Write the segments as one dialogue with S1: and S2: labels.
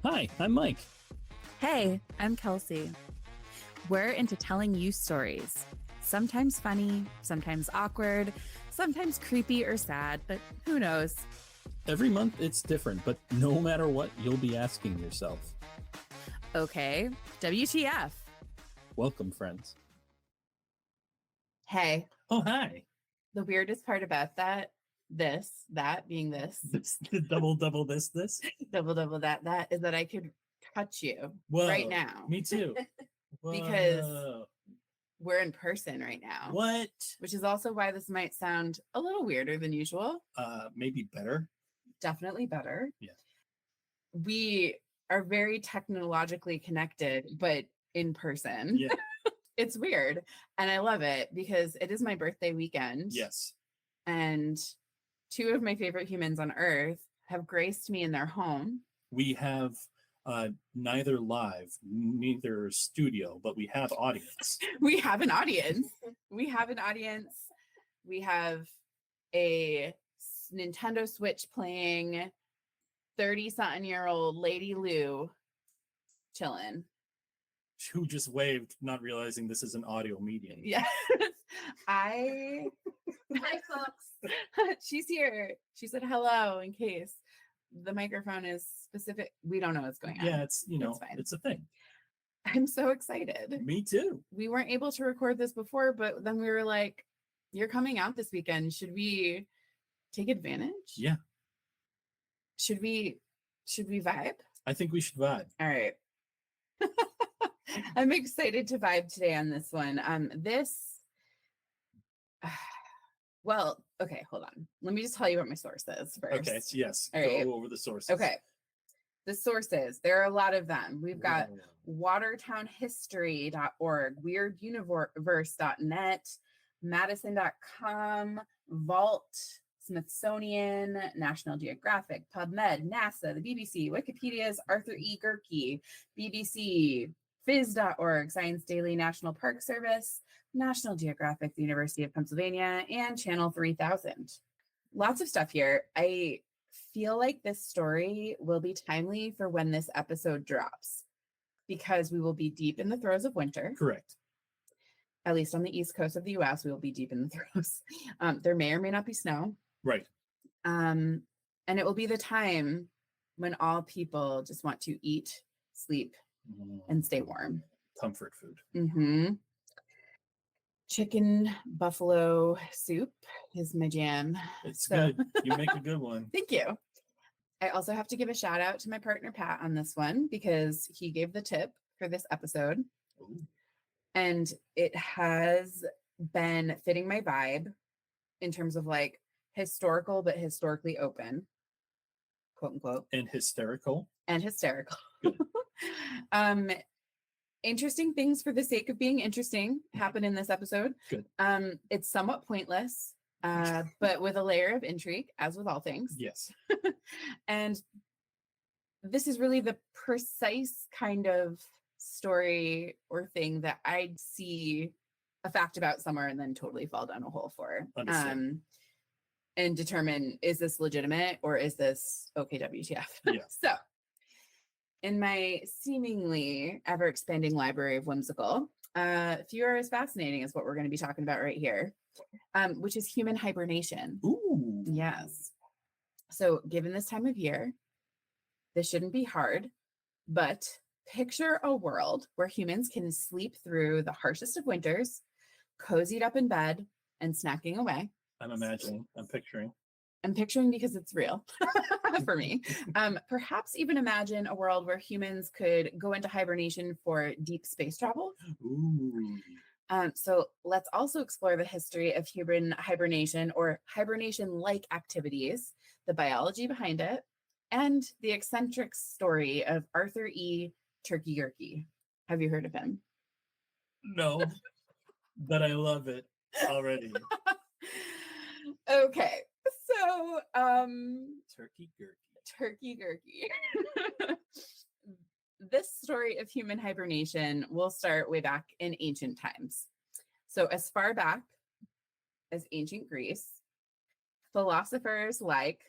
S1: Hi, I'm Mike.
S2: Hey, I'm Kelsey. We're into telling you stories. Sometimes funny, sometimes awkward, sometimes creepy or sad, but who knows?
S1: Every month it's different, but no matter what, you'll be asking yourself.
S2: Okay, WTF?
S1: Welcome, friends.
S2: Hey,
S1: Oh, hi.
S2: the weirdest part about that being this,
S1: The double, this.
S2: double, that is that I could touch you
S1: Whoa,
S2: right now.
S1: Me too.
S2: Because we're in person right now.
S1: What?
S2: Which is also why this might sound a little weirder than usual.
S1: Maybe better.
S2: Definitely better.
S1: Yeah.
S2: We are very technologically connected, but in person.
S1: Yeah.
S2: It's weird. And I love it because it is my birthday weekend.
S1: Yes.
S2: And two of my favorite humans on earth have graced me in their home.
S1: We have neither live, neither studio, but we have audience.
S2: We have an audience. We have a Nintendo Switch playing 30-something-year-old Lady Lou chilling.
S1: Who just waved, not realizing this is an audio medium.
S2: Yes. Hi, folks. She's here. She said hello in case the microphone is specific. We don't know what's going on.
S1: Yeah, it's a thing.
S2: I'm so excited.
S1: Me too.
S2: We weren't able to record this before, but then we were like, you're coming out this weekend. Should we take advantage?
S1: Yeah.
S2: Should we vibe?
S1: I think we should vibe.
S2: All right. I'm excited to vibe today on this one. Well, okay, hold on. Let me just tell you what my source is first.
S1: Okay, yes.
S2: All
S1: Go
S2: right.
S1: over the sources.
S2: Okay. The sources, there are a lot of them. We've got watertownhistory.org, weirduniverse.net, madison.com, Vault, Smithsonian, National Geographic, PubMed, NASA, the BBC, Wikipedia's Arthur E. Gerke, BBC, phys.org, Science Daily, National Park Service, National Geographic, the University of Pennsylvania, and Channel 3000. Lots of stuff here. I feel like this story will be timely for when this episode drops because we will be deep in the throes of winter.
S1: Correct.
S2: At least on the East Coast of the US, we will be deep in the throes. There may or may not be snow.
S1: Right.
S2: And it will be the time when all people just want to eat, sleep, and stay warm.
S1: Comfort food.
S2: Mm-hmm. Chicken buffalo soup is my jam.
S1: It's good. You make a good one.
S2: Thank you. I also have to give a shout out to my partner, Pat, on this one because he gave the tip for this episode.
S1: Ooh.
S2: And it has been fitting my vibe in terms of like historical, but historically open, quote unquote.
S1: And hysterical.
S2: Interesting things for the sake of being interesting happen in this episode.
S1: Good.
S2: It's somewhat pointless, but with a layer of intrigue, as with all things.
S1: Yes.
S2: And this is really the precise kind of story or thing that I'd see a fact about somewhere and then totally fall down a hole for. And determine, is this legitimate or is this okay, WTF?
S1: Yeah.
S2: So in my seemingly ever-expanding library of whimsical, few are as fascinating as what we're going to be talking about right here, which is human hibernation.
S1: Ooh.
S2: Yes. So given this time of year, this shouldn't be hard, but picture a world where humans can sleep through the harshest of winters, cozied up in bed and snacking away.
S1: I'm
S2: picturing because it's real for me. Perhaps even imagine a world where humans could go into hibernation for deep space travel.
S1: Ooh.
S2: So let's also explore the history of human hibernation or hibernation-like activities, the biology behind it, and the eccentric story of Arthur E. Turkey Gerke. Have you heard of him?
S1: No, but I love it already.
S2: Okay, so
S1: Turkey
S2: Gerke. This story of human hibernation will start way back in ancient times. So as far back as ancient Greece, philosophers like,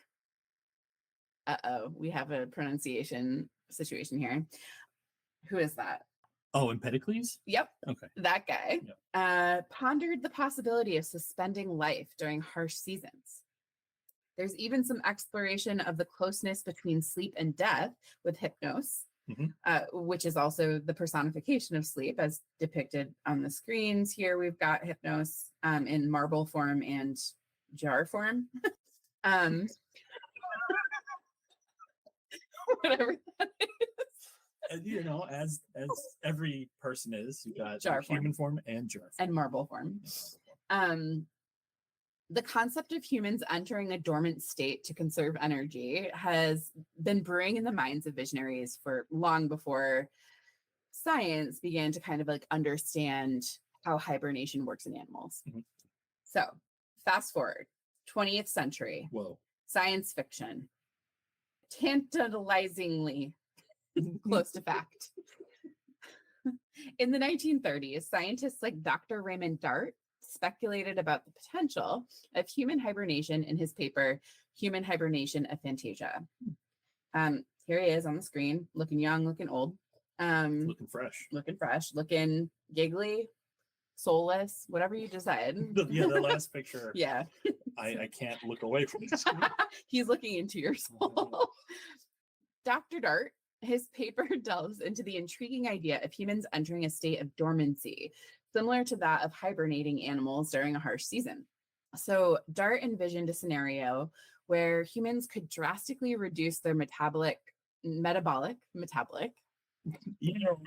S2: we have a pronunciation situation here. Who is that?
S1: Oh, Empedocles?
S2: Yep.
S1: Okay.
S2: That guy.
S1: Yep.
S2: Pondered the possibility of suspending life during harsh seasons. There's even some exploration of the closeness between sleep and death with Hypnos, which is also the personification of sleep as depicted on the screens. Here we've got Hypnos in marble form and jar form. Whatever that is.
S1: And, you know, as every person is, you got
S2: Jar
S1: human form and jar form.
S2: And marble form. The concept of humans entering a dormant state to conserve energy has been brewing in the minds of visionaries for long before science began to kind of like understand how hibernation works in animals. So fast forward, 20th century.
S1: Whoa.
S2: Science fiction. Tantalizingly close to fact. In the 1930s, scientists like Dr. Raymond Dart speculated about the potential of human hibernation in his paper, Human Hibernation of Fantasia. Here he is on the screen, looking young, looking old.
S1: Looking fresh.
S2: Looking giggly, soulless, whatever you decide.
S1: The last picture.
S2: Yeah.
S1: I can't look away from this.
S2: He's looking into your soul. Dr. Dart, his paper delves into the intriguing idea of humans entering a state of dormancy, similar to that of hibernating animals during a harsh season. So Dart envisioned a scenario where humans could drastically reduce their metabolic.
S1: You know,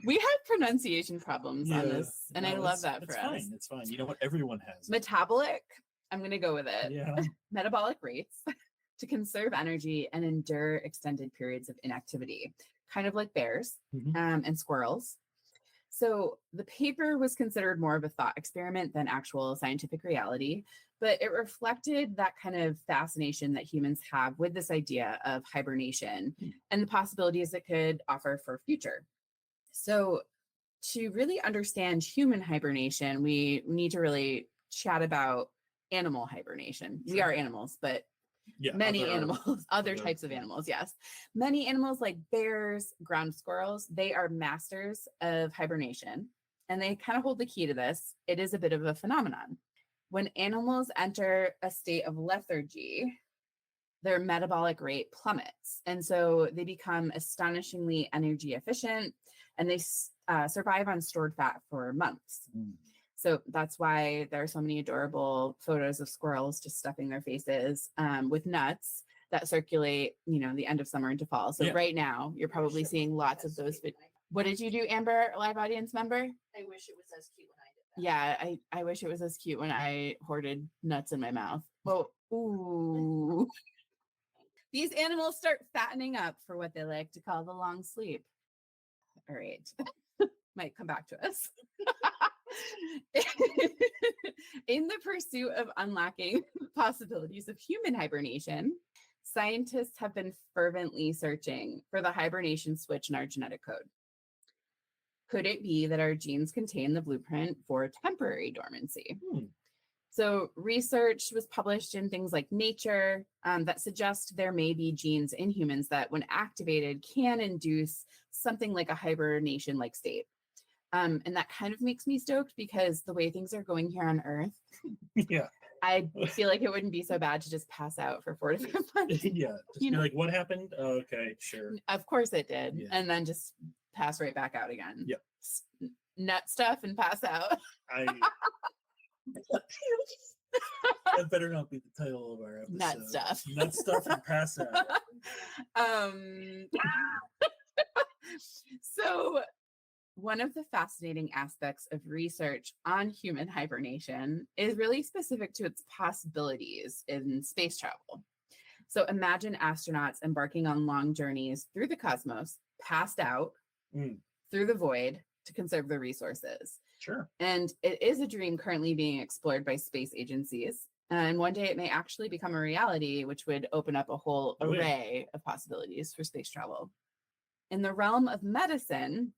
S2: We had pronunciation problems on this, and I love that for us.
S1: It's fine. You know what? Everyone has.
S2: Metabolic, I'm going to go with it.
S1: Yeah.
S2: Metabolic rates to conserve energy and endure extended periods of inactivity, kind of like bears and squirrels. So the paper was considered more of a thought experiment than actual scientific reality, but it reflected that kind of fascination that humans have with this idea of hibernation and the possibilities it could offer for future. So to really understand human hibernation, we need to really chat about animal hibernation. Sure. We are animals, but many animals, other types of animals, yes. Many animals like bears, ground squirrels, they are masters of hibernation, and they kind of hold the key to this. It is a bit of a phenomenon. When animals enter a state of lethargy, their metabolic rate plummets, and so they become astonishingly energy efficient, and they survive on stored fat for months. So that's why there are so many adorable photos of squirrels just stuffing their faces with nuts that circulate, you know, the end of summer into fall. So right now, you're probably seeing lots of those. What did you do, Amber, live audience member?
S3: I wish it was as cute when I did that.
S2: Yeah, I wish it was as cute when I hoarded nuts in my mouth. Well, ooh. These animals start fattening up for what they like to call the long sleep. All right. Might come back to us. In the pursuit of unlocking possibilities of human hibernation, scientists have been fervently searching for the hibernation switch in our genetic code. Could it be that our genes contain the blueprint for temporary dormancy? So research was published in things like Nature that suggest there may be genes in humans that, when activated, can induce something like a hibernation-like state. And that kind of makes me stoked because the way things are going here on Earth, I feel like it wouldn't be so bad to just pass out for 4 to 5 months.
S1: Just be like, what happened? Oh, okay, sure.
S2: Of course it did. Yeah. And then just pass right back out again.
S1: Yep.
S2: Nut stuff and pass out.
S1: That better not be the title of our episode.
S2: Nut stuff.
S1: Nut stuff and pass out.
S2: So one of the fascinating aspects of research on human hibernation is really specific to its possibilities in space travel. So imagine astronauts embarking on long journeys through the cosmos, passed out through the void to conserve their resources.
S1: Sure.
S2: And it is a dream currently being explored by space agencies. And one day it may actually become a reality, which would open up a whole array of possibilities for space travel. In the realm of medicine,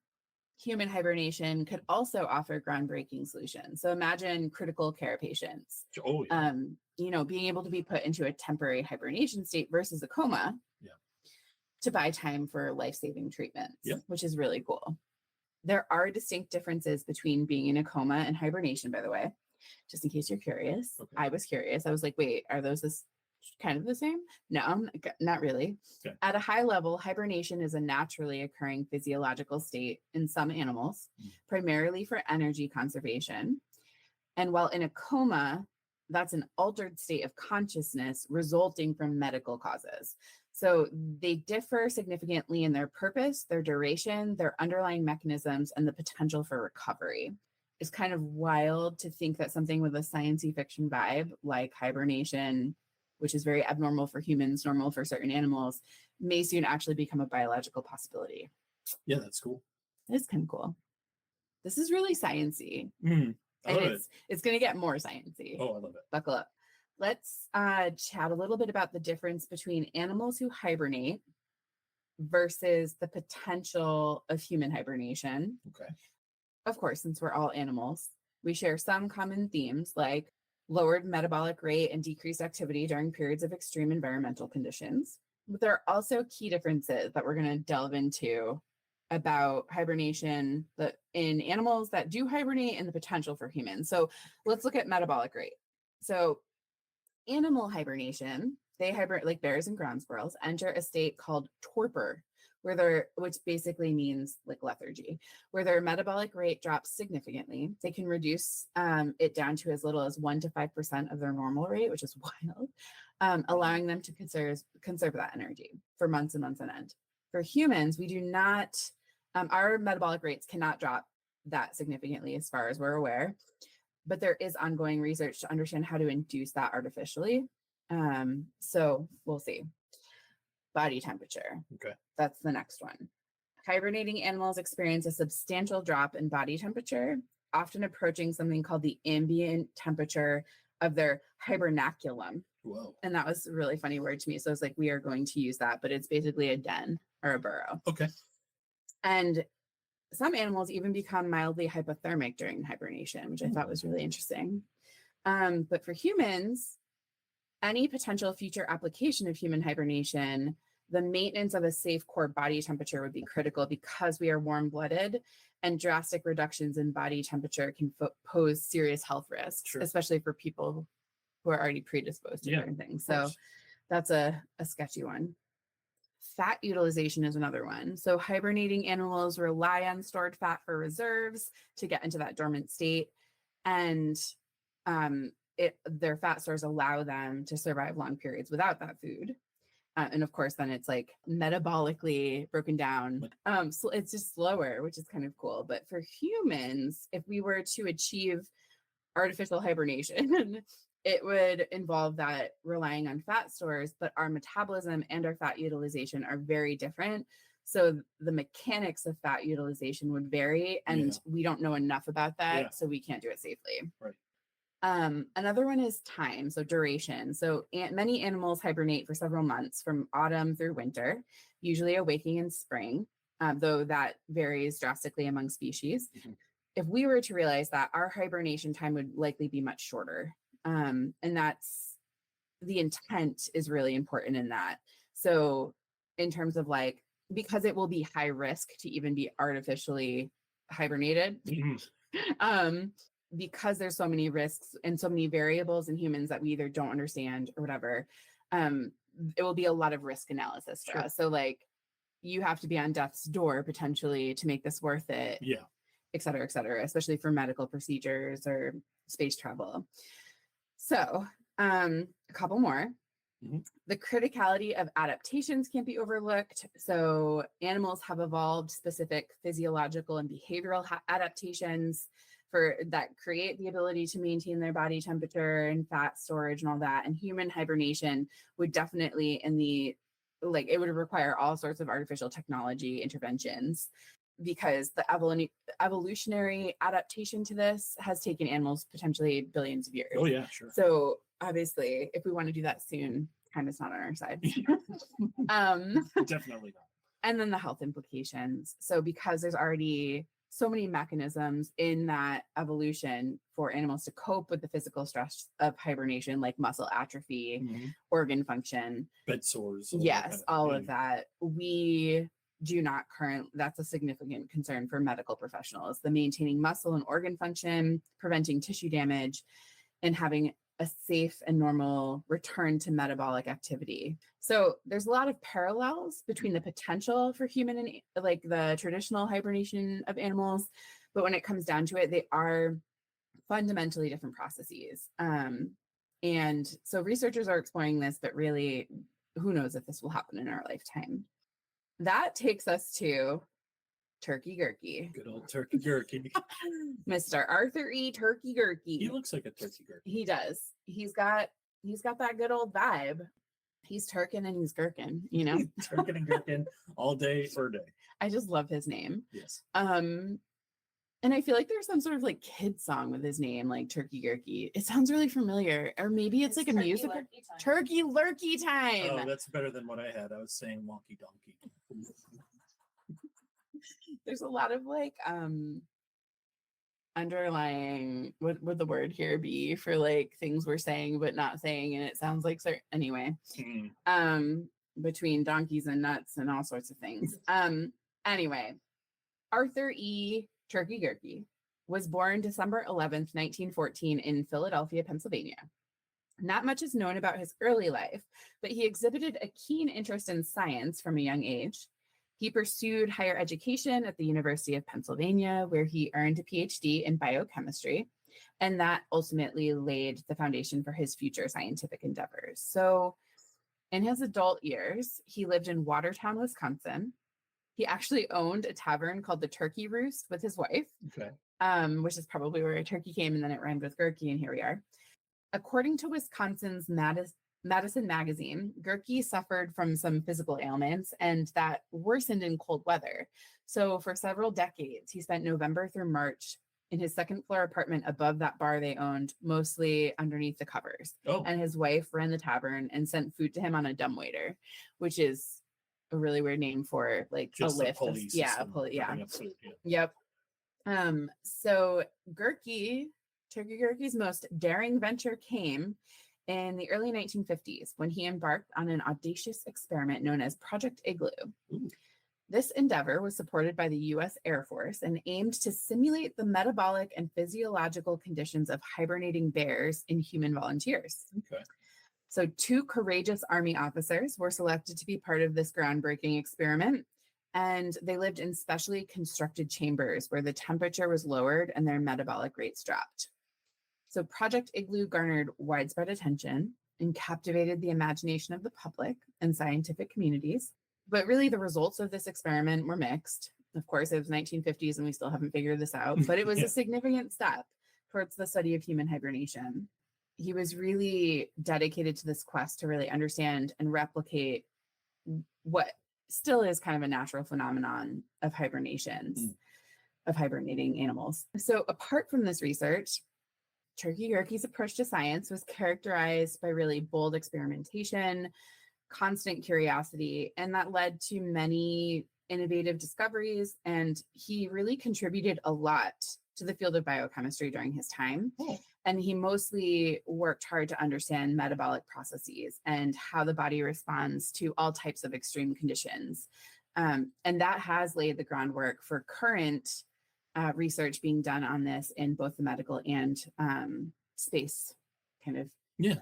S2: human hibernation could also offer groundbreaking solutions. So imagine critical care patients, you know, being able to be put into a temporary hibernation state versus a coma to buy time for life-saving treatments,
S1: Yep.
S2: which is really cool. There are distinct differences between being in a coma and hibernation, by the way, just in case you're curious.
S1: Okay.
S2: I was curious. I was like, wait, are those kind of the same? No, not really.
S1: Okay.
S2: At a high level, hibernation is a naturally occurring physiological state in some animals, primarily for energy conservation. And while in a coma, that's an altered state of consciousness resulting from medical causes. So they differ significantly in their purpose, their duration, their underlying mechanisms, and the potential for recovery. It's kind of wild to think that something with a science-y fiction vibe like hibernation, which is very abnormal for humans, normal for certain animals, may soon actually become a biological possibility.
S1: Yeah, that's cool.
S2: It's kind of cool. This is really science-y.
S1: I love
S2: And it's going to get more sciencey.
S1: Oh, I love it.
S2: Buckle up. Let's chat a little bit about the difference between animals who hibernate versus the potential of human hibernation.
S1: Okay.
S2: Of course, since we're all animals, we share some common themes like lowered metabolic rate and decreased activity during periods of extreme environmental conditions. But there are also key differences that we're going to delve into about hibernation in animals that do hibernate and the potential for humans. So let's look at metabolic rate. So animal hibernation, they hibernate like bears and ground squirrels, enter a state called torpor, which basically means like lethargy, where their metabolic rate drops significantly. They can reduce it down to as little as 1 to 5% of their normal rate, which is wild, allowing them to conserve that energy for months and months on end. For humans, we do not, our metabolic rates cannot drop that significantly as far as we're aware, but there is ongoing research to understand how to induce that artificially. So we'll see. Body temperature.
S1: Okay.
S2: That's the next one. Hibernating animals experience a substantial drop in body temperature, often approaching something called the ambient temperature of their hibernaculum.
S1: Whoa.
S2: And that was a really funny word to me. So it's like, we are going to use that, but it's basically a den or a burrow.
S1: Okay.
S2: And some animals even become mildly hypothermic during hibernation, which I thought was really interesting. But for humans, any potential future application of human hibernation, the maintenance of a safe core body temperature would be critical because we are warm-blooded, and drastic reductions in body temperature can pose serious health risks,
S1: Sure.
S2: especially for people who are already predisposed to certain things. So that's a sketchy one. Fat utilization is another one. So hibernating animals rely on stored fat for reserves to get into that dormant state. And their fat stores allow them to survive long periods without that food. And of course, then it's like metabolically broken down. So it's just slower, which is kind of cool. But for humans, if we were to achieve artificial hibernation, it would involve that relying on fat stores, but our metabolism and our fat utilization are very different. So the mechanics of fat utilization would vary, and we don't know enough about that, so we can't do it safely.
S1: Right.
S2: Another one is time, so duration. So many animals hibernate for several months from autumn through winter, usually awaking in spring, though that varies drastically among species. Mm-hmm. If we were to realize that, our hibernation time would likely be much shorter. And that's the intent is really important in that. So in terms of like, because it will be high risk to even be artificially hibernated, because there's so many risks and so many variables in humans that we either don't understand or whatever, it will be a lot of risk analysis for us. So like, you have to be on death's door potentially to make this worth it, et cetera, especially for medical procedures or space travel. So a couple more. Mm-hmm. The criticality of adaptations can't be overlooked. So animals have evolved specific physiological and behavioral adaptations that create the ability to maintain their body temperature and fat storage and all that. And human hibernation would definitely it would require all sorts of artificial technology interventions, because the evolutionary adaptation to this has taken animals potentially billions of years.
S1: Oh yeah, sure.
S2: So obviously, if we want to do that soon, time is not on our side.
S1: Definitely not.
S2: And then the health implications. So because there's already so many mechanisms in that evolution for animals to cope with the physical stress of hibernation, like muscle atrophy, organ function,
S1: bed sores.
S2: Yes, all of that. We do not that's a significant concern for medical professionals. The maintaining muscle and organ function, preventing tissue damage, and having a safe and normal return to metabolic activity. So there's a lot of parallels between the potential for human and like the traditional hibernation of animals, but when it comes down to it, they are fundamentally different processes. And so researchers are exploring this, but really, who knows if this will happen in our lifetime. That takes us to Turkey Gurkey.
S1: Good old Turkey Gurkey.
S2: Mr. Arthur E. Turkey Gurkey.
S1: He looks like a turkey gurkey.
S2: He does. He's got that good old vibe. He's Turkin and he's Gherkin, you know?
S1: Turkin and Gherkin all day for a day.
S2: I just love his name.
S1: Yes.
S2: And I feel like there's some sort of like kid song with his name, like Turkey Gurkey. It sounds really familiar. Or maybe it's like a music. Turkey Lurkey Time.
S1: Oh, that's better than what I had. I was saying Wonky Donkey.
S2: There's a lot of like underlying, what would the word here be for like things we're saying but not saying, and it sounds like anyway. Between donkeys and nuts and all sorts of things. Anyway, Arthur E. Turkey Gurkey was born December 11th, 1914 in Philadelphia, Pennsylvania. Not much is known about his early life, but he exhibited a keen interest in science from a young age. He pursued higher education at the University of Pennsylvania, where he earned a PhD in biochemistry, and that ultimately laid the foundation for his future scientific endeavors. So in his adult years, he lived in Watertown, Wisconsin. He actually owned a tavern called the Turkey Roost with his wife, which is probably where a turkey came, and then it rhymed with Gurkey, and here we are. According to Wisconsin's Madison Magazine, Gurkey suffered from some physical ailments, and that worsened in cold weather. So for several decades, he spent November through March in his second floor apartment above that bar they owned, mostly underneath the covers. And his wife ran the tavern and sent food to him on a dumbwaiter, which is a really weird name for like
S1: just
S2: a lift. Yep. So Turkey Gurkey's most daring venture came in the early 1950s when he embarked on an audacious experiment known as Project Igloo.
S1: Ooh.
S2: This endeavor was supported by the U.S. Air Force and aimed to simulate the metabolic and physiological conditions of hibernating bears in human volunteers. So 2 courageous Army officers were selected to be part of this groundbreaking experiment, and they lived in specially constructed chambers where the temperature was lowered and their metabolic rates dropped. So Project Igloo garnered widespread attention and captivated the imagination of the public and scientific communities. But really, the results of this experiment were mixed. Of course, it was 1950s and we still haven't figured this out, but it was a significant step towards the study of human hibernation. He was really dedicated to this quest to really understand and replicate what still is kind of a natural phenomenon of hibernations, of hibernating animals. So apart from this research, Turkey Gurkey's approach to science was characterized by really bold experimentation, constant curiosity, and that led to many innovative discoveries. And he really contributed a lot to the field of biochemistry during his time. And he mostly worked hard to understand metabolic processes and how the body responds to all types of extreme conditions. And that has laid the groundwork for current research being done on this in both the medical and space kind of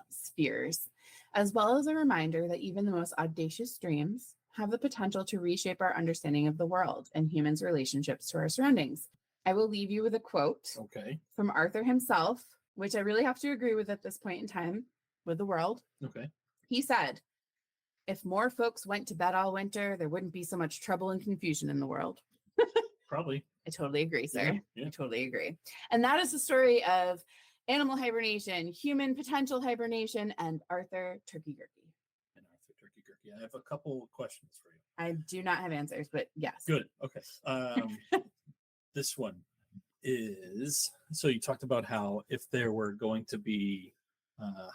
S2: spheres, as well as a reminder that even the most audacious dreams have the potential to reshape our understanding of the world and humans' relationships to our surroundings. I will leave you with a quote from Arthur himself, which I really have to agree with at this point in time with the world. He said, "If more folks went to bed all winter, there wouldn't be so much trouble and confusion in the world."
S1: Probably.
S2: I totally agree, sir. I totally agree. And that is the story of animal hibernation, human potential hibernation, and Arthur Turkey Gurkey.
S1: I have a couple questions for you.
S2: I do not have answers, but yes.
S1: Good. Okay. This one is, so you talked about how if there were going to be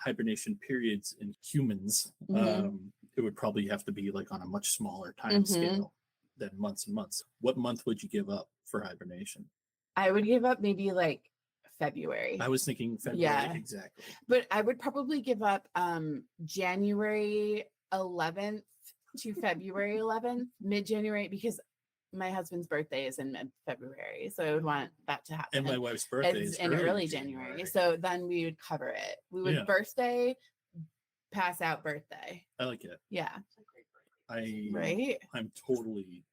S1: hibernation periods in humans, it would probably have to be like on a much smaller time scale. than months and months. What month would you give up for hibernation?
S2: I would give up maybe like February.
S1: I was thinking February.
S2: Yeah.
S1: Exactly.
S2: But I would probably give up January 11th to February 11th, mid-January, because my husband's birthday is in mid-February. So I would want that to happen.
S1: And my wife's birthday is
S2: in early January. So then we would cover it. We would
S1: Yeah.
S2: birthday, pass out birthday.
S1: I like it.
S2: Yeah.
S3: It's a great birthday.
S2: Right?
S1: I'm totally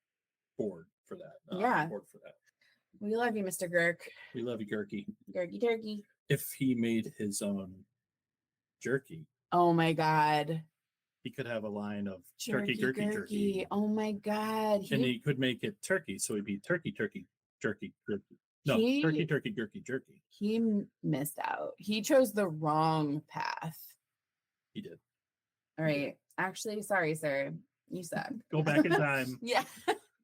S1: bored for that.
S2: Yeah.
S1: Bored for that.
S2: We love you, Mr. Gurk.
S1: We love you, Gurky.
S2: Gurky turkey.
S1: If he made his own jerky,
S2: Oh my God.
S1: he could have a line of turkey, gurky, jerky.
S2: Oh my God.
S1: And he could make it turkey, so it'd be turkey, turkey, jerky, jerky. No, turkey, turkey, gurky, jerky.
S2: He missed out. He chose the wrong path.
S1: He did.
S2: All right. Actually, sorry, sir. You suck.
S1: Go back in time.
S2: Yeah.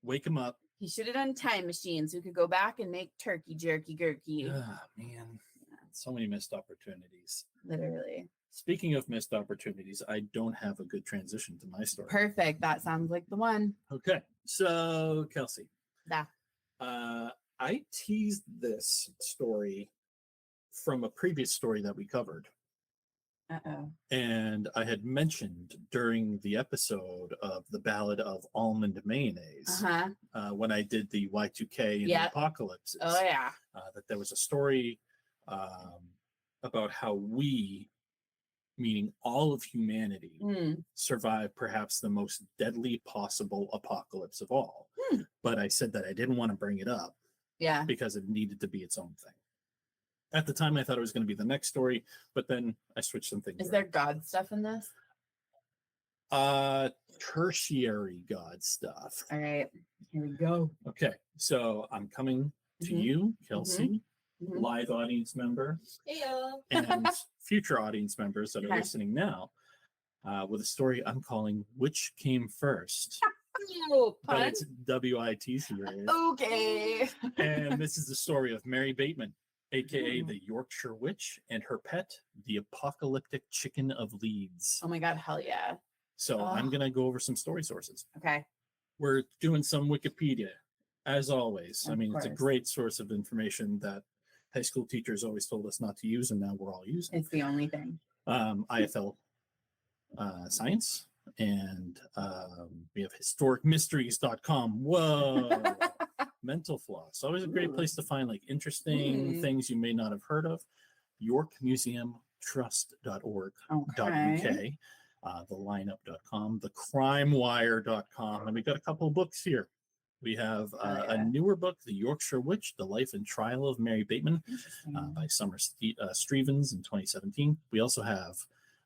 S1: Wake him up.
S2: He should have done time machine so we could go back and make turkey jerky gurky.
S1: Ah, man. So many missed opportunities.
S2: Literally.
S1: Speaking of missed opportunities, I don't have a good transition to my story.
S2: Perfect. That sounds like the one.
S1: Okay. So, Kelsey,
S2: Da.
S1: I teased this story from a previous story that we covered.
S2: Uh-oh.
S1: And I had mentioned during the episode of the Ballad of Almond Mayonnaise,
S2: Uh-huh.
S1: when I did the Y2K and the
S2: Yep.
S1: apocalypses,
S2: Oh, yeah.
S1: that there was a story about how we, meaning all of humanity,
S2: Mm.
S1: survived perhaps the most deadly possible apocalypse of all. But I said that I didn't want to bring it up
S2: Yeah.
S1: because it needed to be its own thing. At the time, I thought it was going to be the next story, but then I switched some things.
S2: Is there God stuff in this?
S1: Tertiary God stuff.
S2: All right. Here we go.
S1: Okay, so I'm coming to
S2: Mhm.
S1: you, Kelsey,
S2: Mhm.
S1: live audience member,
S3: Heyo.
S1: and future audience members that are
S2: Okay.
S1: listening now, with a story I'm calling "Which Came First?"
S2: Oh,
S1: But
S2: pun?
S1: it's WITC rated.
S2: Okay.
S1: And this is the story of Mary Bateman, aka
S2: Ooh.
S1: the Yorkshire Witch, and her pet, the apocalyptic chicken of Leeds.
S2: Oh my God. Hell yeah.
S1: So I'm
S2: Oh.
S1: going to go over some story sources.
S2: Okay.
S1: We're doing some Wikipedia, as always. I
S2: Of
S1: mean, it's a
S2: course.
S1: great source of information that high school teachers always told us not to use, and now we're all using.
S2: It's the only thing.
S1: IFL Science, and we have historicmysteries.com. Whoa. Mental Floss. Always a great
S2: Ooh.
S1: place to find like interesting
S2: Mm.
S1: things you may not have heard of. YorkMuseumTrust.org.uk.
S2: Okay.
S1: TheLineup.com, TheCrimeWire.com, and we got a couple of books here. We have a newer book, The Yorkshire Witch, The Life and Trial of Mary Bateman,
S2: Interesting.
S1: by Summer Strevens in 2017. We also have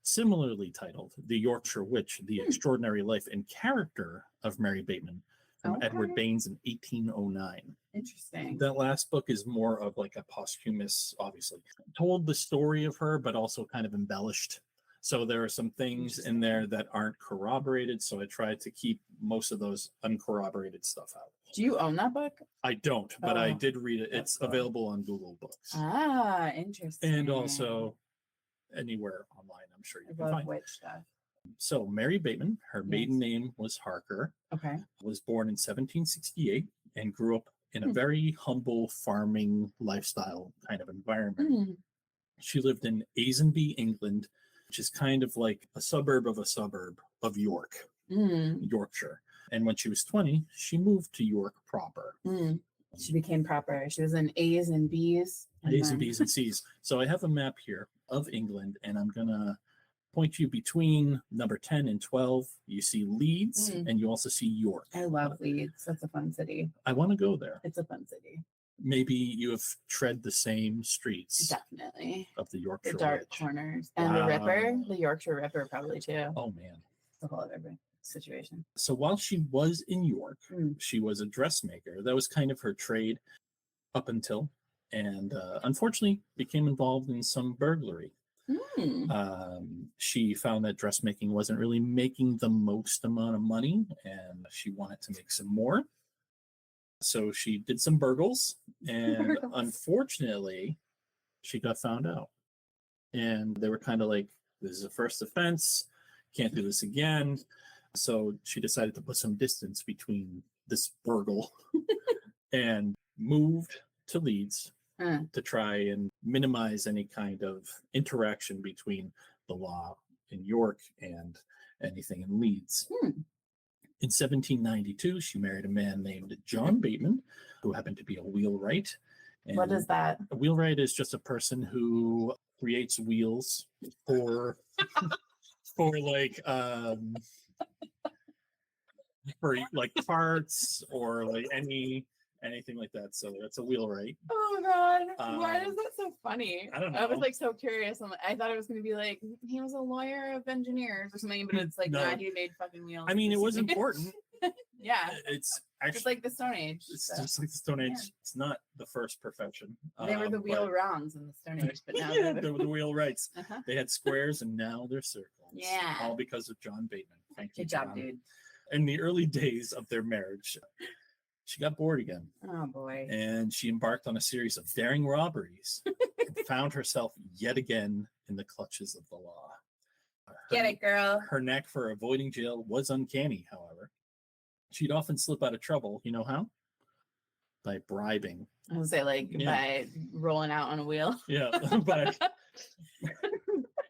S1: similarly titled The Yorkshire Witch, The Extraordinary Life and Character of Mary Bateman from Edward
S2: Okay.
S1: Baines in 1809.
S2: Interesting.
S1: That last book is more of like a posthumous, obviously, told the story of her, but also kind of embellished. So there are some things in there that aren't corroborated. So I tried to keep most of those uncorroborated stuff out.
S2: Do you own that book?
S1: I don't, but I
S2: Oh,
S1: did read it.
S2: that's
S1: It's
S2: cool.
S1: available on Google Books
S2: Ah, interesting.
S1: and also anywhere online, I'm sure
S2: I
S1: you can
S2: love
S1: find.
S2: witch stuff.
S1: So Mary Bateman, her maiden name was Harker,
S2: Okay.
S1: was born in 1768 and grew up in a very humble farming lifestyle kind of environment.
S2: Mm.
S1: She lived in Asenby, England, which is kind of like a suburb of York,
S2: Mm.
S1: Yorkshire. And when she was 20, she moved to York proper.
S2: Mm. She became proper. She was in A's and B's.
S1: A's and B's and C's. So I have a map here of England, and I'm going to point you between number 10 and 12. You see Leeds, and you also see York.
S2: I love Leeds. That's a fun city.
S1: I want to go there.
S2: It's a fun city.
S1: Maybe you have tread the same streets
S2: Definitely.
S1: of the
S2: The
S1: Yorkshire
S2: dark
S1: Witch.
S2: corners. And the Ripper, the Yorkshire Ripper probably too.
S1: Oh, man.
S2: It's a whole other situation.
S1: So while she was in York,
S2: Mm.
S1: she was a dressmaker. That was kind of her trade up until, and unfortunately became involved in some burglary. She found that dressmaking wasn't really making the most amount of money, and she wanted to make some more. So she did some burgles, and unfortunately, she got found out. And they were kind of like, this is a first offense, can't do this again. So she decided to put some distance between this burgle and moved to Leeds to try and minimize any kind of interaction between the law in York and anything in Leeds. In 1792, she married a man named John Bateman, who happened to be a wheelwright. And
S2: What is that?
S1: a wheelwright is just a person who creates wheels for like for like parts or like anything like that. So that's a wheelwright.
S2: Oh God! Why is that so funny?
S1: I don't know.
S2: I was like so curious. I thought it was gonna be like he was a lawyer of engineers or something, but it's like
S1: No.
S2: nah, he made fucking wheels.
S1: I mean, it was important.
S2: Yeah,
S1: It's actually
S2: just like the Stone Age.
S1: it's
S2: so.
S1: just like the Stone Age.
S2: Yeah.
S1: It's not the first profession.
S2: They were the wheel
S1: but-
S2: rounds in the Stone Age, but now
S1: yeah,
S2: they're
S1: they were the wheelwrights.
S2: uh-huh.
S1: They had squares and now they're circles.
S2: Yeah.
S1: All because of John Bateman. Thank you,
S2: Good job,
S1: John.
S2: dude.
S1: In the early days of their marriage, she got bored again
S2: Oh boy.
S1: and she embarked on a series of daring robberies and found herself yet again in the clutches of the law.
S2: Get it, girl.
S1: Her knack for avoiding jail was uncanny, however. She'd often slip out of trouble. You know how? By bribing.
S2: I would say like
S1: Yeah.
S2: by rolling out on a wheel.
S1: Yeah, but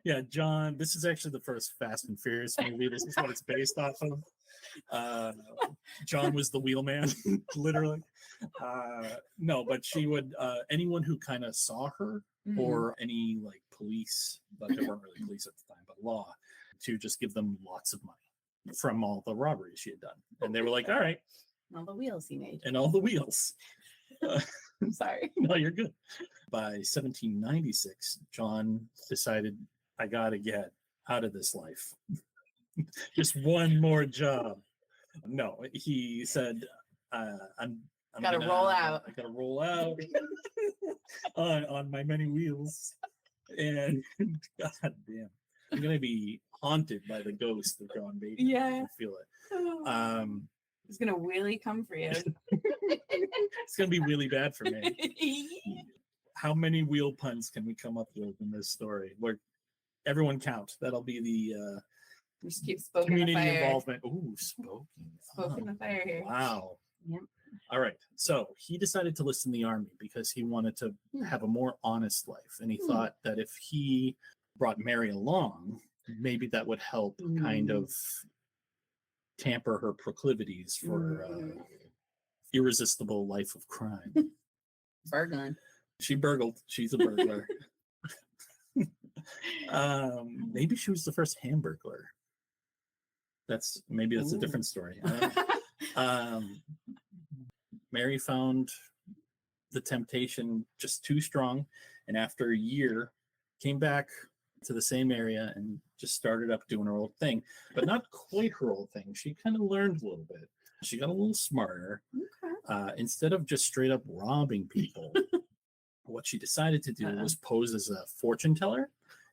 S1: yeah, John. This is actually the first Fast and Furious movie. This is what it's based off of. John was the wheelman, literally. No, but she would anyone who kind of saw her
S2: Mhm.
S1: or any like police, but they weren't really police at the time, but law, to just give them lots of money from all the robberies she had done, and they were like, "All right,"
S2: all the wheels he made.
S1: and all the wheels.
S2: I'm sorry.
S1: No, you're good. By 1796, John decided, I gotta get out of this life. Just one more job. No, he said, I'm
S2: Gotta roll out.
S1: I gotta roll out on my many wheels. And God damn, I'm gonna be haunted by the ghost of John Bateman. I
S2: Yeah.
S1: can feel it.
S2: He's gonna really come for you.
S1: It's gonna be really bad for me. How many wheel puns can we come up with in this story? Where everyone count. That'll be the
S2: Just keep spoken the
S1: community
S2: fire.
S1: involvement. Ooh, spoken.
S2: Spoken the fire here.
S1: Wow.
S2: Yep.
S1: All right. So he decided to list in the army because he wanted to have a more honest life. And he thought that if he brought Mary along, maybe that would help kind of tamper her proclivities for irresistible life of crime.
S2: Burgling.
S1: She burgled. She's a burglar. Maybe she was the first hamburglar. That's a different story. I don't know. Mary found the temptation just too strong, and after a year, came back to the same area and just started up doing her old thing, but not quite her old thing. She kind of learned a little bit. She got a little smarter.
S2: Okay.
S1: Instead of just straight up robbing people, what she decided to do was pose as a fortune teller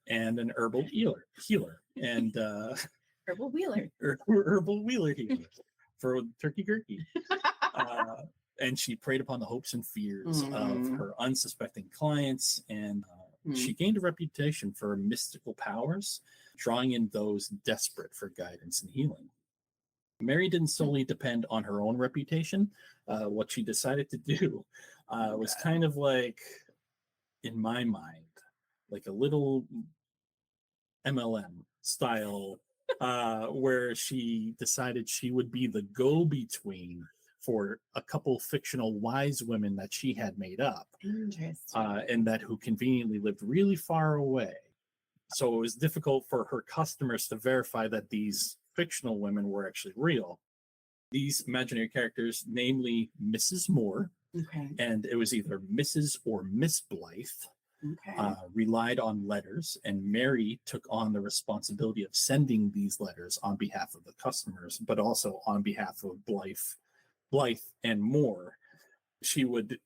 S1: and an herbal healer and
S2: Herbal wheeler.
S1: herbal wheeler healer for turkey gurkey. And she preyed upon the hopes and fears of her unsuspecting clients, and she gained a reputation for mystical powers, drawing in those desperate for guidance and healing. Mary didn't solely depend on her own reputation. What she decided to do was kind of like, in my mind, like a little MLM style, where she decided she would be the go-between for a couple fictional wise women that she had made up,
S2: Interesting.
S1: and that who conveniently lived really far away. So it was difficult for her customers to verify that these fictional women were actually real. These imaginary characters, namely Mrs. Moore,
S2: Okay.
S1: and it was either Mrs. or Miss Blythe,
S2: Okay.
S1: relied on letters, and Mary took on the responsibility of sending these letters on behalf of the customers, but also on behalf of Blythe and Moore. She would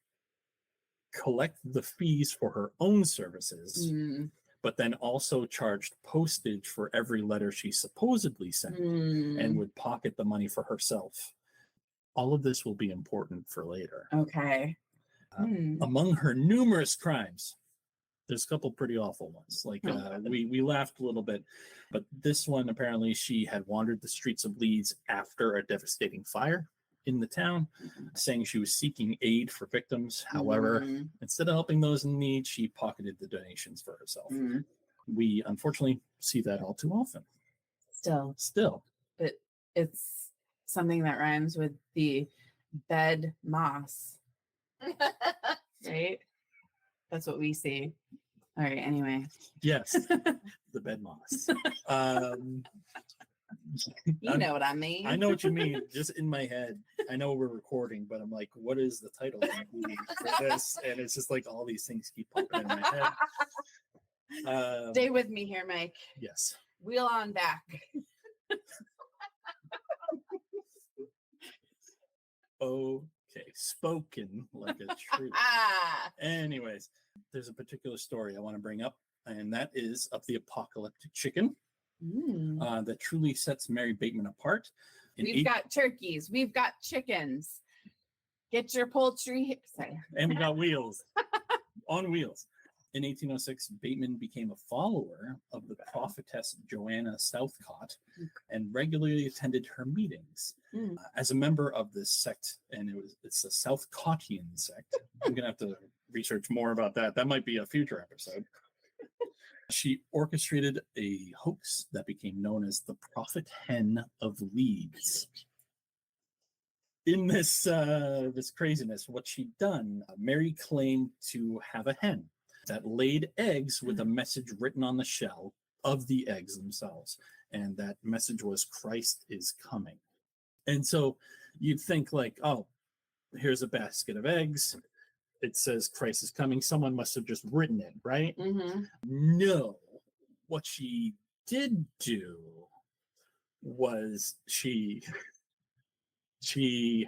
S1: collect the fees for her own services, but then also charged postage for every letter she supposedly sent and would pocket the money for herself. All of this will be important for later.
S2: Okay.
S1: Among her numerous crimes, there's a couple pretty awful ones. Like we laughed a little bit, but this one, apparently she had wandered the streets of Leeds after a devastating fire in the town, saying she was seeking aid for victims. However, instead of helping those in need, she pocketed the donations for herself. We unfortunately see that all too often. Still.
S2: But it's something that rhymes with the bed moss, right? That's what we see. All right, anyway.
S1: Yes, the bed moss.
S2: You know what I mean.
S1: I know what you mean. Just in my head, I know we're recording, but I'm like, what is the title for this? And it's just like all these things keep popping in my head.
S2: Stay with me here, Mike.
S1: Yes.
S2: Wheel on back.
S1: Okay, spoken like a true. Anyways, there's a particular story I want to bring up, and that is of the apocalyptic chicken that truly sets Mary Bateman apart.
S2: We've got turkeys. We've got chickens. Get your poultry. Sorry.
S1: And we got wheels. On wheels. In 1806, Bateman became a follower of the prophetess Joanna Southcott and regularly attended her meetings. As a member of this sect, and it's a Southcottian sect. I'm going to have to research more about that. That might be a future episode. She orchestrated a hoax that became known as the Prophet Hen of Leeds. In this this craziness, what she'd done, Mary claimed to have a hen that laid eggs with a message written on the shell of the eggs themselves. And that message was, Christ is coming. And so you'd think like, oh, here's a basket of eggs. It says Christ is coming. Someone must have just written it, right? No. What she did do was she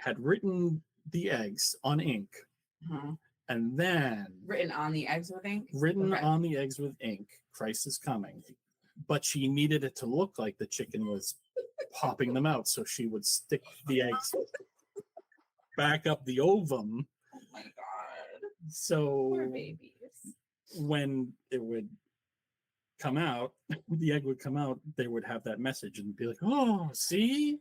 S1: had written the eggs on ink. And then
S2: written on the eggs with ink?
S1: On the eggs with ink, Christ is coming. But she needed it to look like the chicken was popping them out. So she would stick the eggs back up the ovum.
S2: Oh my God.
S1: So
S2: poor babies.
S1: When it would come out, the egg would come out, they would have that message and be like, oh, see?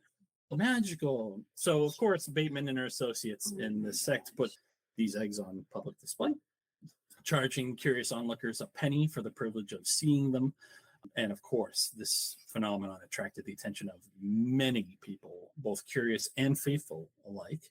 S1: Magical. So of course, Bateman and her associates in the sect put these eggs on public display, charging curious onlookers a penny for the privilege of seeing them. And of course, this phenomenon attracted the attention of many people, both curious and faithful alike.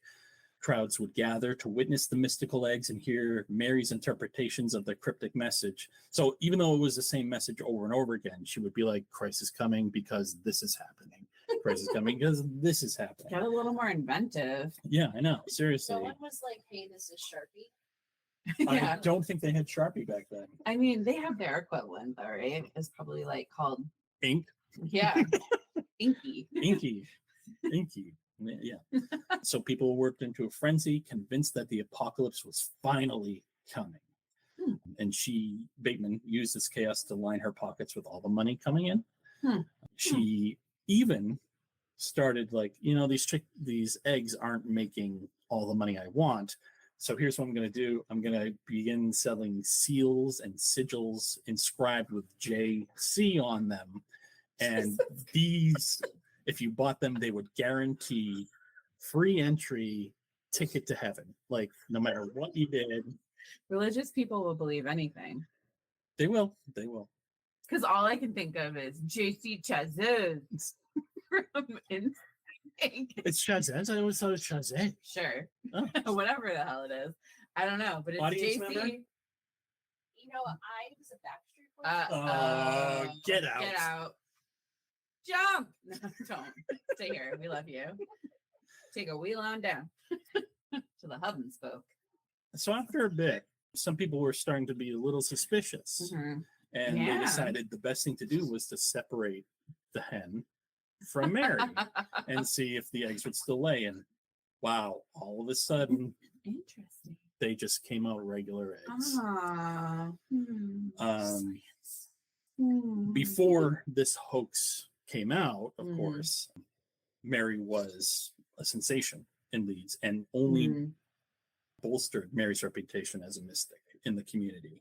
S1: Crowds would gather to witness the mystical eggs and hear Mary's interpretations of the cryptic message. So even though it was the same message over and over again, she would be like, Christ is coming because this is happening. Christ is coming because this is happening.
S2: Got a little more inventive.
S1: Yeah, I know. Seriously.
S3: No one was like, hey, this is Sharpie.
S1: I don't think they had Sharpie back then.
S2: I mean, they have their equivalent, though, right? It's probably like called
S1: ink.
S2: Yeah. Inky.
S1: Inky. Yeah. So people worked into a frenzy, convinced that the apocalypse was finally coming. And Bateman, used this chaos to line her pockets with all the money coming in. She even started like, these eggs aren't making all the money I want. So here's what I'm going to do. I'm going to begin selling seals and sigils inscribed with JC on them. And these, if you bought them, they would guarantee free entry, ticket to heaven. Like, no matter what you did.
S2: Religious people will believe anything.
S1: They will.
S2: Because all I can think of is JC Chazuz from Instinct.
S1: It's Chazez? I always thought it was Chazez.
S2: Sure.
S1: Oh.
S2: Whatever the hell it is. I don't know, but it's
S1: Audience
S2: JC.
S1: member?
S3: You know, I was a Backstreet Boys.
S1: Get out.
S2: Get out. Jump. No, don't. Stay here. We love you. Take a wheel on down to the hub and spoke.
S1: So after a bit, some people were starting to be a little suspicious. And they decided the best thing to do was to separate the hen from Mary and see if the eggs would still lay. And wow, all of a sudden,
S2: interesting,
S1: they just came out regular eggs. Before this hoax came out, of course, Mary was a sensation in Leeds and only bolstered Mary's reputation as a mystic in the community.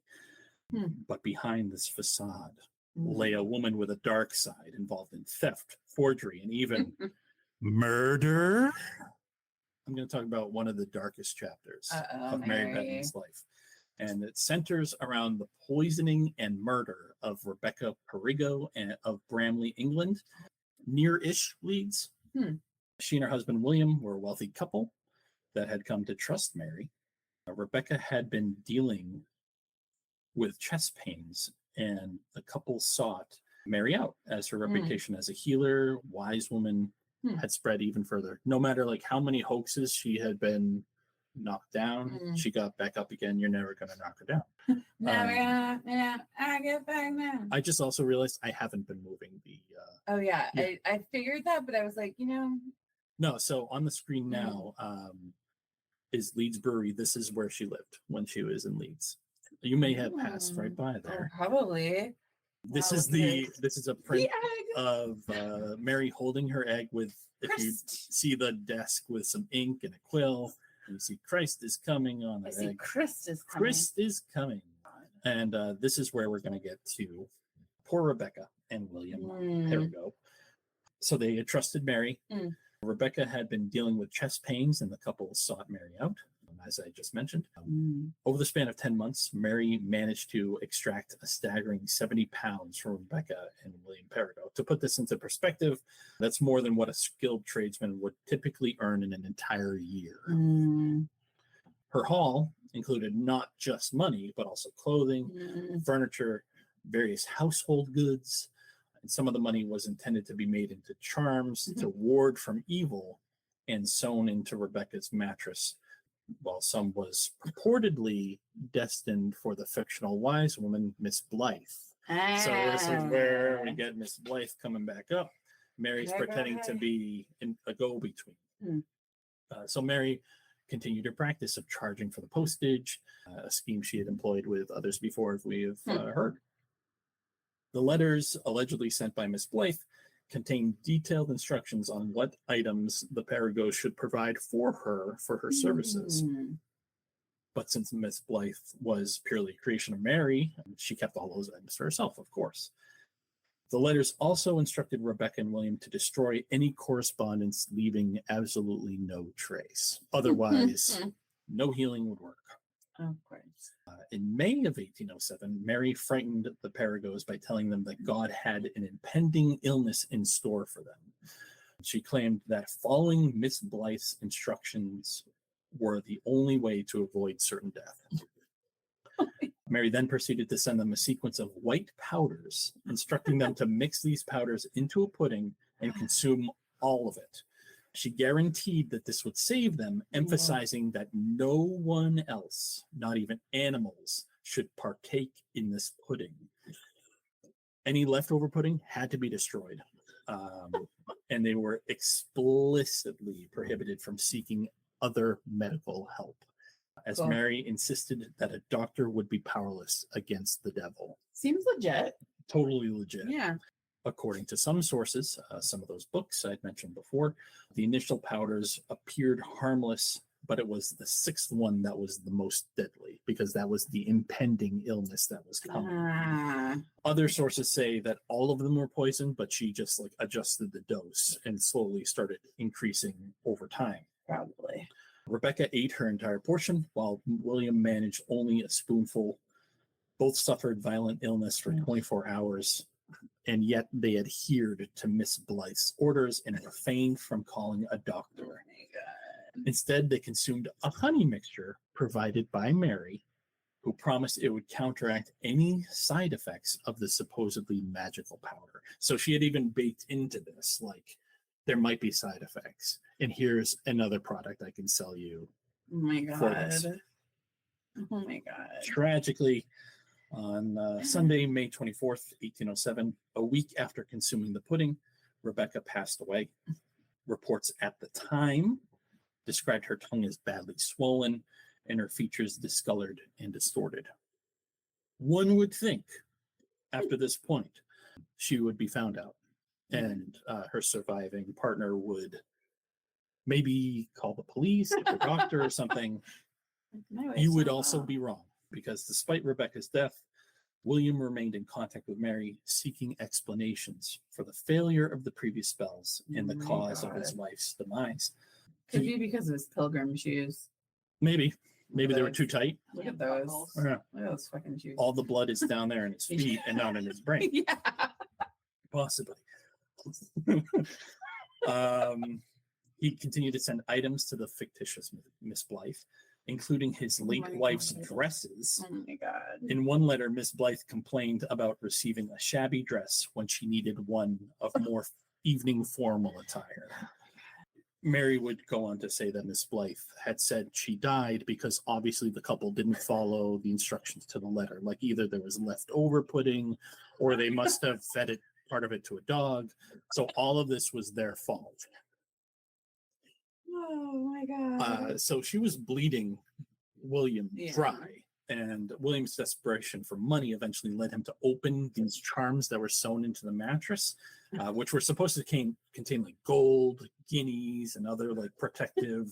S1: But behind this facade lay a woman with a dark side involved in theft, forgery, and even murder. I'm going to talk about one of the darkest chapters of Mary
S2: Mary.
S1: Benton's life. And it centers around the poisoning and murder of Rebecca Perigo and of Bramley, England, near-ish Leeds. She and her husband William were a wealthy couple that had come to trust Mary. Rebecca had been dealing with chest pains, and the couple sought Mary out as her reputation as a healer, wise woman had spread even further. No matter like how many hoaxes she had been knocked down, she got back up again. You're never going to knock her down.
S2: I get back now.
S1: I just also realized I haven't been moving the.
S2: Oh yeah, I figured that, but I was like,
S1: No, so on the screen now is Leeds Brewery. This is where she lived when she was in Leeds. You may have passed right by there.
S2: Probably.
S1: This
S2: Wow,
S1: is a print of Mary holding her egg with, if you see the desk with some ink and a quill, and you see Christ is coming on the egg.
S2: Christ is coming.
S1: Christ is coming. And this is where we're going to get to poor Rebecca and William Perigo. So they had trusted Mary. Rebecca had been dealing with chest pains, and the couple sought Mary out, as I just mentioned. Over the span of 10 months, Mary managed to extract a staggering 70 pounds from Rebecca and William Perigo. To put this into perspective, that's more than what a skilled tradesman would typically earn in an entire year. Her haul included not just money, but also clothing, furniture, various household goods. And some of the money was intended to be made into charms to ward from evil and sewn into Rebecca's mattress, while some was purportedly destined for the fictional wise woman, Miss Blythe. So this is where we get Miss Blythe coming back up. Mary's pretending to be a go-between. So Mary continued her practice of charging for the postage, a scheme she had employed with others before, as we have heard. The letters allegedly sent by Miss Blythe contained detailed instructions on what items the Perigos should provide for her services. But since Miss Blythe was purely a creation of Mary, she kept all those items for herself, of course. The letters also instructed Rebecca and William to destroy any correspondence, leaving absolutely no trace. Otherwise, no healing would work.
S2: Of course.
S1: In May of 1807, Mary frightened the Perigos by telling them that God had an impending illness in store for them. She claimed that following Miss Blythe's instructions were the only way to avoid certain death. Mary then proceeded to send them a sequence of white powders, instructing them to mix these powders into a pudding and consume all of it. She guaranteed that this would save them, emphasizing that no one else, not even animals, should partake in this pudding. Any leftover pudding had to be destroyed, and they were explicitly prohibited from seeking other medical help, as Mary insisted that a doctor would be powerless against the devil.
S2: Seems legit.
S1: Totally legit.
S2: Yeah.
S1: According to some sources, some of those books I'd mentioned before, the initial powders appeared harmless, but it was the sixth one that was the most deadly, because that was the impending illness that was coming. Other sources say that all of them were poisoned, but she just like adjusted the dose and slowly started increasing over time.
S2: Probably.
S1: Rebecca ate her entire portion, while William managed only a spoonful. Both suffered violent illness for 24 hours, and yet they adhered to Miss Blythe's orders and refrained from calling a doctor.
S2: Oh my God.
S1: Instead, they consumed a honey mixture provided by Mary, who promised it would counteract any side effects of the supposedly magical powder. So she had even baked into this, like, there might be side effects, and here's another product I can sell you.
S2: Oh my God. Oh my God.
S1: Tragically, on Sunday, May 24th, 1807, a week after consuming the pudding, Rebecca passed away. Reports at the time described her tongue as badly swollen and her features discolored and distorted. One would think, after this point, she would be found out, and her surviving partner would maybe call the police, get a doctor or something. You would also be wrong, because despite Rebecca's death, William remained in contact with Mary, seeking explanations for the failure of the previous spells and the cause of his wife's demise.
S2: Could be because of his pilgrim shoes.
S1: Maybe they were
S2: Those.
S1: too tight.
S2: Look at those.
S1: Yeah.
S2: Look at those fucking shoes.
S1: All the blood is down there in his feet and not in his brain.
S2: Yeah.
S1: Possibly. He continued to send items to the fictitious Miss Blythe, including his late
S2: my
S1: wife's
S2: God.
S1: dresses.
S2: Oh my God.
S1: In one letter, Miss Blythe complained about receiving a shabby dress when she needed one of more evening formal attire. Mary would go on to say that Miss Blythe had said she died because obviously the couple didn't follow the instructions to the letter. Like either there was leftover pudding or they must have fed it part of it to a dog. So all of this was their fault.
S2: Oh my God.
S1: So she was bleeding William
S2: Yeah.
S1: dry. And William's desperation for money eventually led him to open these charms that were sewn into the mattress, which were supposed to contain like gold, guineas, and other like protective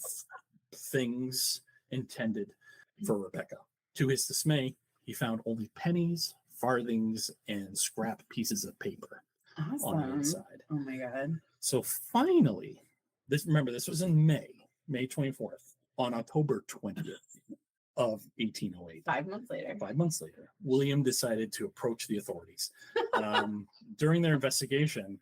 S1: things intended for Rebecca. To his dismay, he found only pennies, farthings, and scrap pieces of paper on the
S2: Awesome.
S1: inside.
S2: Oh my God.
S1: So finally, this was in May 24th. On October 20th of 1808.
S2: 5 months later.
S1: 5 months later, William decided to approach the authorities. During their investigation,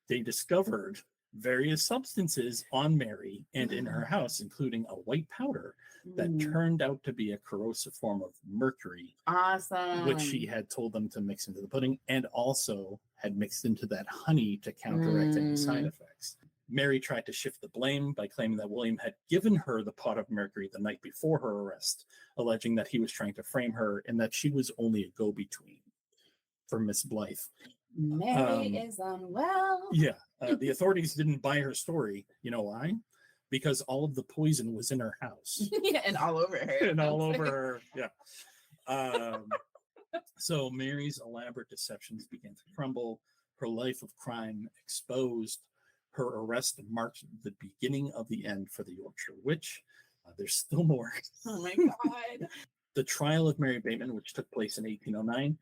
S1: they discovered various substances on Mary and in her house, including a white powder that
S2: Mm.
S1: turned out to be a corrosive form of mercury,
S2: Awesome.
S1: which she had told them to mix into the pudding and also had mixed into that honey to counteract any side effects. Mary tried to shift the blame by claiming that William had given her the pot of mercury the night before her arrest, alleging that he was trying to frame her and that she was only a go-between for Miss Blythe.
S2: Mary is unwell.
S1: Yeah, the authorities didn't buy her story. You know why? Because all of the poison was in her house.
S2: Yeah, and all over her.
S1: And all over her. Yeah. So Mary's elaborate deceptions began to crumble. Her life of crime exposed. Her arrest marked the beginning of the end for the Yorkshire Witch. There's still more.
S2: Oh my God.
S1: The trial of Mary Bateman, which took place in 1809,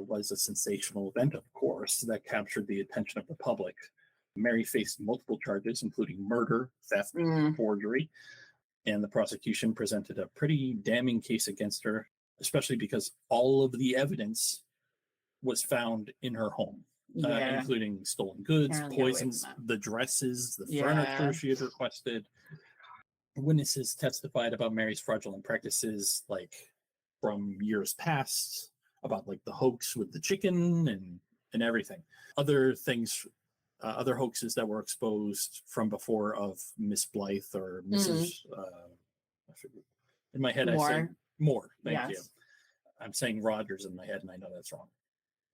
S1: was a sensational event, of course, that captured the attention of the public. Mary faced multiple charges, including murder, theft, forgery, and the prosecution presented a pretty damning case against her, especially because all of the evidence was found in her home.
S2: Yeah.
S1: Including stolen goods,
S2: Apparently got away from
S1: poisons,
S2: that.
S1: the dresses, the
S2: Yeah.
S1: furniture she had requested. Witnesses testified about Mary's fraudulent practices, like from years past, about like the hoax with the chicken and everything. Other things, other hoaxes that were exposed from before of Miss Blythe or Mrs. I forget. In my head, I say more. Thank you. I'm saying Rogers in my head, and I know that's wrong.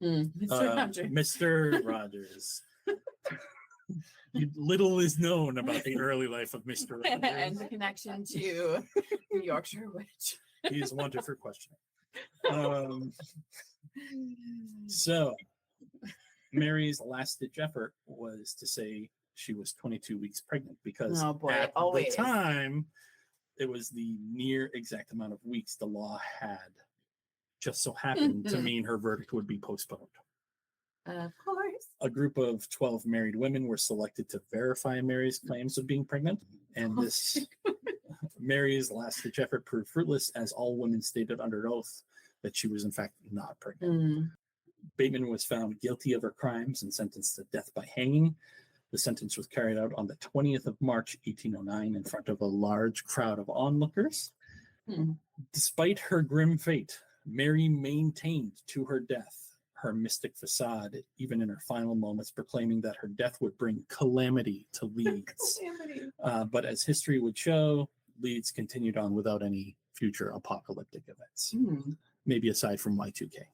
S2: Mr. Rogers.
S1: Mr. Rogers. Little is known about the early life of Mr.
S2: And
S1: Rogers.
S2: the connection to the Yorkshire Witch.
S1: He is wanted for questioning. So, Mary's last-ditch effort was to say she was 22 weeks pregnant because
S2: Oh boy,
S1: at
S2: always.
S1: the time, it was the near exact amount of weeks the law had. Just so happened to mean her verdict would be postponed.
S2: Of course.
S1: A group of 12 married women were selected to verify Mary's claims of being pregnant, and this Mary's last-ditch effort proved fruitless, as all women stated under oath that she was in fact not pregnant. Bateman was found guilty of her crimes and sentenced to death by hanging. The sentence was carried out on the 20th of March, 1809, in front of a large crowd of onlookers. Despite her grim fate, Mary maintained to her death her mystic facade, even in her final moments, proclaiming that her death would bring calamity to Leeds. But as history would show, Leeds continued on without any future apocalyptic events, maybe aside from Y2K.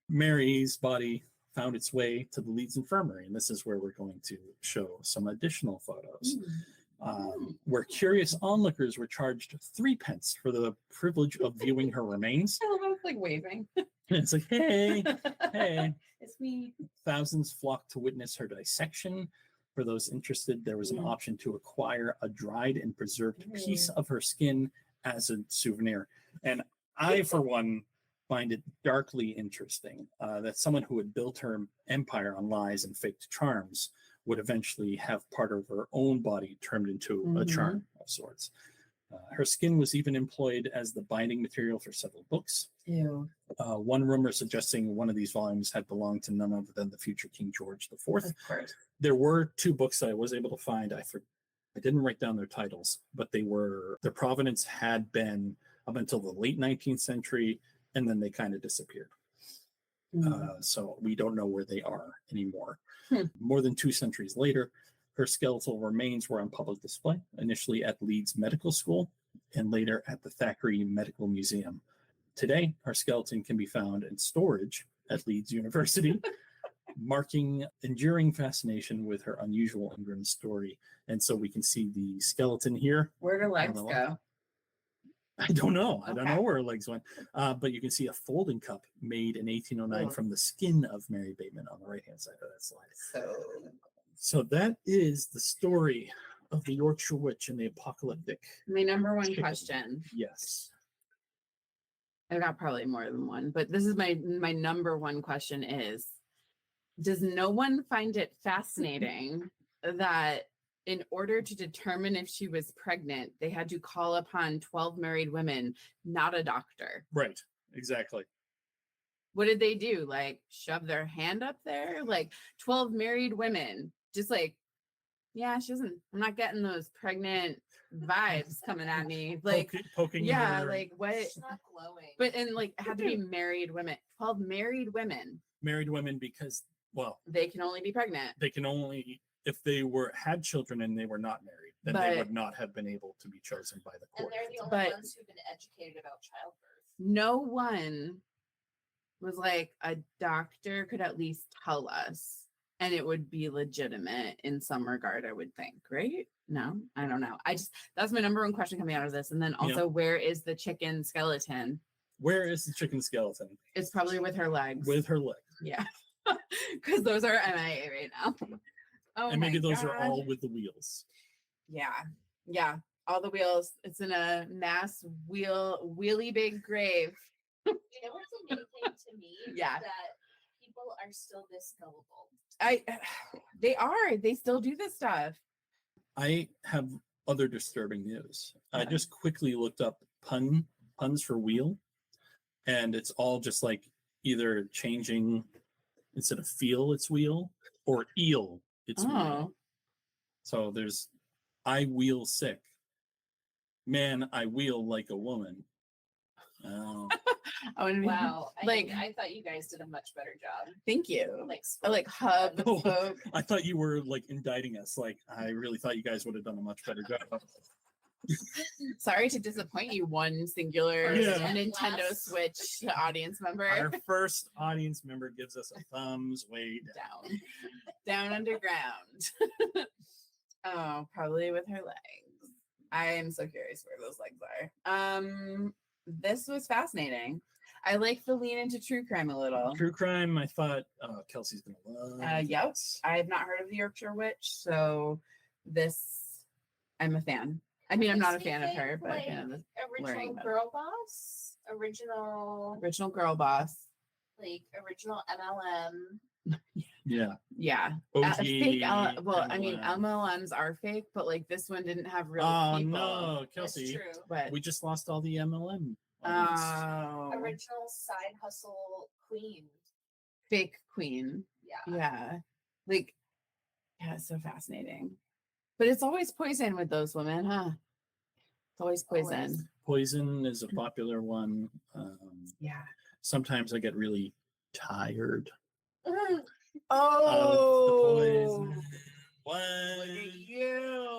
S1: Mary's body found its way to the Leeds Infirmary, and this is where we're going to show some additional photos. Where curious onlookers were charged 3 pence for the privilege of viewing her remains.
S2: I love like waving.
S1: And it's like, hey, hey.
S2: It's me.
S1: Thousands flocked to witness her dissection. For those interested, there was an option to acquire a dried and preserved piece of her skin as a souvenir. And I, for one, find it darkly interesting that someone who had built her empire on lies and faked charms would eventually have part of her own body turned into a charm of sorts. Her skin was even employed as the binding material for several books.
S2: Ew.
S1: One rumor suggesting one of these volumes had belonged to none other than the future King George IV.
S2: Of course.
S1: There were 2 books that I was able to find. I didn't write down their titles, but their provenance had been up until the late 19th century, and then they kind of disappeared. So we don't know where they are anymore. More than 2 centuries later, her skeletal remains were on public display, initially at Leeds Medical School and later at the Thackeray Medical Museum. Today, her skeleton can be found in storage at Leeds University, marking enduring fascination with her unusual and grim story. And so we can see the skeleton here.
S2: Where do legs go?
S1: I don't know. I don't know where her legs went. But you can see a folding cup made in 1809 from the skin of Mary Bateman on the right-hand side of that slide. So that is the story of the Yorkshire Witch and the apocalyptic.
S2: My number one question.
S1: Yes.
S2: I've got probably more than one, but this is my number one question is, does no one find it fascinating that in order to determine if she was pregnant, they had to call upon 12 married women, not a doctor?
S1: Right. Exactly.
S2: What did they do? Like shove their hand up there? Like 12 married women, just like, yeah, I'm not getting those pregnant vibes coming at me. Like,
S1: poking
S2: yeah,
S1: her.
S2: Like what?
S3: It's not glowing.
S2: But, and like, it had to be married women, 12 married women.
S1: Married women because, well,
S2: they can only be pregnant.
S1: They can only, if they had children and they were not married, then they would not have been able to be chosen by the court.
S3: And they're the only ones who've been educated about childbirth.
S2: No one was like, a doctor could at least tell us, and it would be legitimate in some regard, I would think, right? No, I don't know. That's my number one question coming out of this. And then also, where is the chicken skeleton?
S1: Where is the chicken skeleton?
S2: It's probably with her legs.
S1: With her legs.
S2: Yeah. Because those are MIA right now. Oh,
S1: and maybe those are all with the wheels.
S2: Yeah. Yeah. All the wheels. It's in a mass wheelie big grave.
S3: You know what's amazing to me?
S2: Yeah.
S3: That people are still this gullible.
S2: They still do this stuff.
S1: I have other disturbing news. I just quickly looked up puns for wheel, and it's all just like either changing instead of feel it's wheel or eel it's wheel. So there's I wheel sick. Man, I wheel like a woman.
S3: Wow. I thought you guys did a much better job.
S2: Thank you. Like hub.
S1: Oh, I thought you were like indicting us. Like I really thought you guys would have done a much better job.
S2: Sorry to disappoint you, one singular Nintendo Switch audience member.
S1: Our first audience member gives us a thumbs way
S2: down underground. Oh, probably with her legs. I am so curious where those legs are. This was fascinating. I like the lean into true crime a little.
S1: True crime, I thought Kelsey's gonna love.
S2: Yep. I have not heard of the Yorkshire Witch, so this I'm a fan. I mean, I'm not a fan of her, but
S3: original girl boss, original
S2: girl boss,
S3: like original MLM.
S1: Yeah.
S2: Fake I mean, MLMs are fake, but like this one didn't have real people.
S1: Oh no, Kelsey.
S3: That's true.
S2: But
S1: we just lost all the MLM.
S3: Original side hustle queen.
S2: Fake queen.
S3: Yeah.
S2: Yeah. Like, yeah, it's so fascinating. But it's always poison with those women, huh? It's always poison.
S3: Always.
S1: Poison is a popular one.
S2: Yeah.
S1: Sometimes I get really tired.
S2: Oh,
S1: what?
S2: Look at you.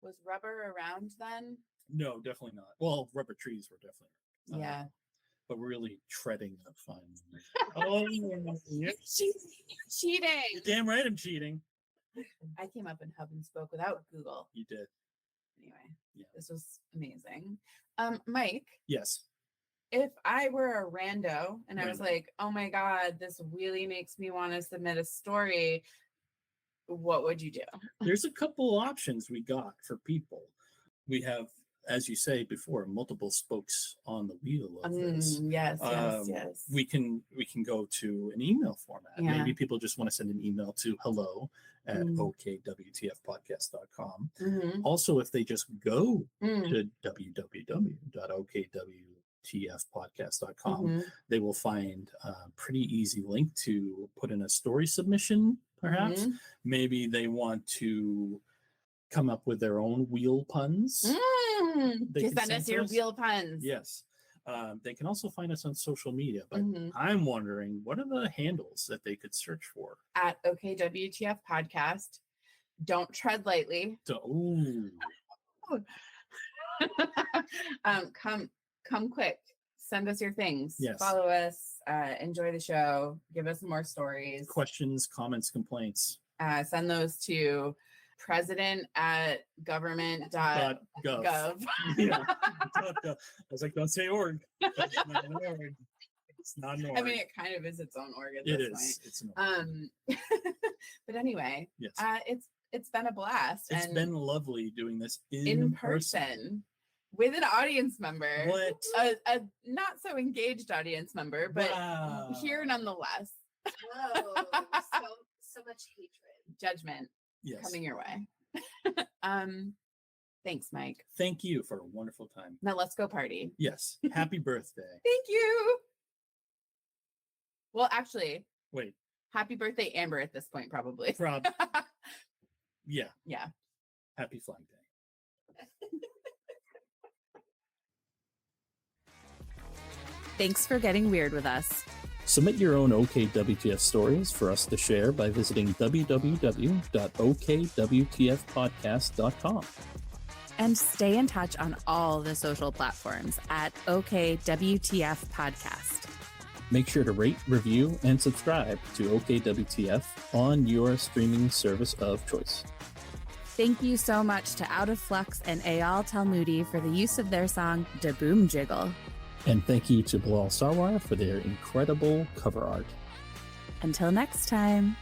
S2: Was rubber around then?
S1: No, definitely not. Well, rubber trees were definitely.
S2: Yeah.
S1: But really treading the fine.
S2: You're cheating.
S1: You're damn right I'm cheating.
S2: I came up in Hub and Spoke without Google.
S1: You did.
S2: Anyway, this was amazing. Mike.
S1: Yes.
S2: If I were a rando and I was like, oh my God, this really makes me want to submit a story, what would you do?
S1: There's a couple options we got for people. We have as you say before, multiple spokes on the wheel of this.
S2: Yes, yes.
S1: We can go to an email format.
S2: Yeah.
S1: Maybe people just want to send an email to hello@okwtfpodcast.com. Also, if they just go to www.okwtfpodcast.com, they will find a pretty easy link to put in a story submission, perhaps. Maybe they want to come up with their own wheel puns. They
S2: Just
S1: can
S2: send us your wheel puns.
S1: Yes. They can also find us on social media, but I'm wondering, what are the handles that they could search for?
S2: At OKWTF Podcast. Don't tread lightly. Come quick. Send us your things.
S1: Yes.
S2: Follow us. Enjoy the show. Give us more stories.
S1: Questions, comments, complaints.
S2: Send those to president@government.gov.
S1: Yeah. I was like, don't say org. It's not an org. It's not an org.
S2: I mean, it kind of is its own org at this point.
S1: It's an org.
S2: But anyway,
S1: yes.
S2: It's been a blast.
S1: It's been lovely doing this
S2: in person with an audience member.
S1: What?
S2: A not so engaged audience member, but here nonetheless.
S3: Whoa, so much hatred.
S2: Judgment.
S1: Yes.
S2: Coming your way. Thanks, Mike.
S1: Thank you for a wonderful time.
S2: Now let's go party.
S1: Yes. Happy birthday.
S2: Thank you. Well, actually,
S1: wait.
S2: Happy birthday, Amber, at this point, probably.
S1: Yeah.
S2: Yeah.
S1: Happy Flag Day.
S4: Thanks for getting weird with us.
S1: Submit your own OKWTF stories for us to share by visiting www.okwtfpodcast.com.
S4: And stay in touch on all the social platforms at OKWTF Podcast.
S1: Make sure to rate, review, and subscribe to OKWTF on your streaming service of choice.
S4: Thank you so much to Out of Flux and Eyal Talmudi for the use of their song Da Boom Jiggle.
S1: And thank you to Bilal Sarwar for their incredible cover art.
S4: Until next time.